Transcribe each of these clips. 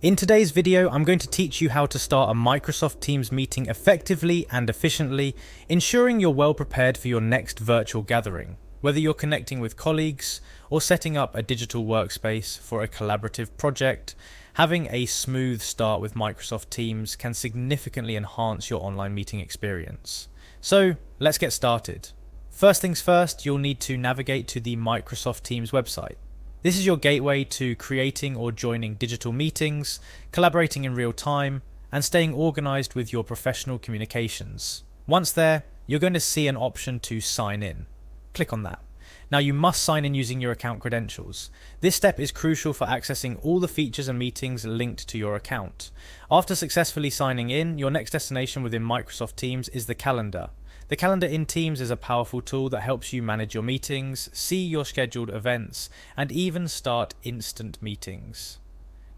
In today's video, I'm going to teach you how to start a Microsoft Teams meeting effectively and efficiently, ensuring you're well prepared for your next virtual gathering. Whether you're connecting with colleagues or setting up a digital workspace for a collaborative project, having a smooth start with Microsoft Teams can significantly enhance your online meeting experience. So let's get started. First things first, you'll need to navigate to the Microsoft Teams website. This is your gateway to creating or joining digital meetings, collaborating in real time, and staying organized with your professional communications. Once there, you're going to see an option to sign in. Click on that. Now you must sign in using your account credentials. This step is crucial for accessing all the features and meetings linked to your account. After successfully signing in, your next destination within Microsoft Teams is the calendar. The calendar in Teams is a powerful tool that helps you manage your meetings, see your scheduled events, and even start instant meetings.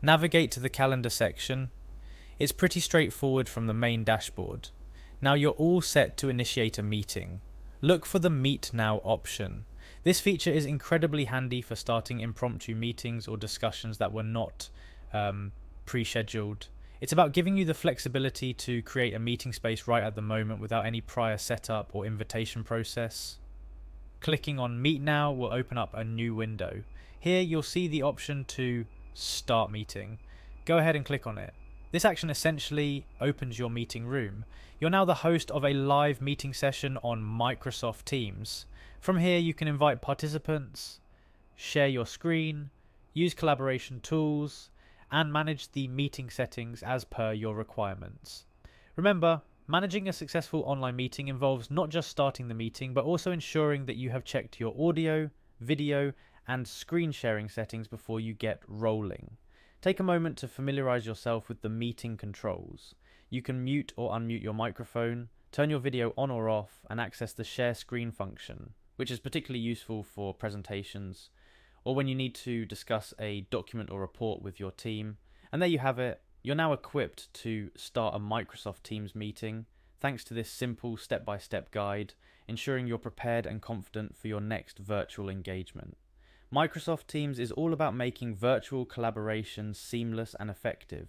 Navigate to the calendar section. It's pretty straightforward from the main dashboard. Now you're all set to initiate a meeting. Look for the Meet Now option. This feature is incredibly handy for starting impromptu meetings or discussions that were not pre-scheduled. It's about giving you the flexibility to create a meeting space right at the moment without any prior setup or invitation process. Clicking on Meet Now will open up a new window. Here you'll see the option to Start Meeting. Go ahead and click on it. This action essentially opens your meeting room. You're now the host of a live meeting session on Microsoft Teams. From here you can invite participants, share your screen, use collaboration tools, and manage the meeting settings as per your requirements. Remember, managing a successful online meeting involves not just starting the meeting, but also ensuring that you have checked your audio, video, and screen sharing settings before you get rolling. Take a moment to familiarize yourself with the meeting controls. You can mute or unmute your microphone, turn your video on or off, and access the share screen function, which is particularly useful for presentations, or when you need to discuss a document or report with your team. And there you have it. You're now equipped to start a Microsoft Teams meeting thanks to this simple step-by-step guide, ensuring you're prepared and confident for your next virtual engagement. Microsoft Teams is all about making virtual collaboration seamless and effective,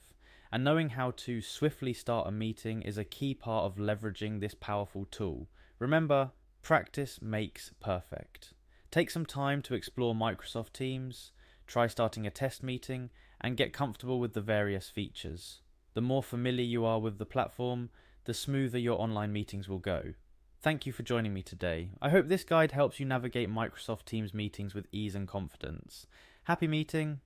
and knowing how to swiftly start a meeting is a key part of leveraging this powerful tool. Remember, practice makes perfect. Take some time to explore Microsoft Teams, try starting a test meeting, and get comfortable with the various features. The more familiar you are with the platform, the smoother your online meetings will go. Thank you for joining me today. I hope this guide helps you navigate Microsoft Teams meetings with ease and confidence. Happy meeting!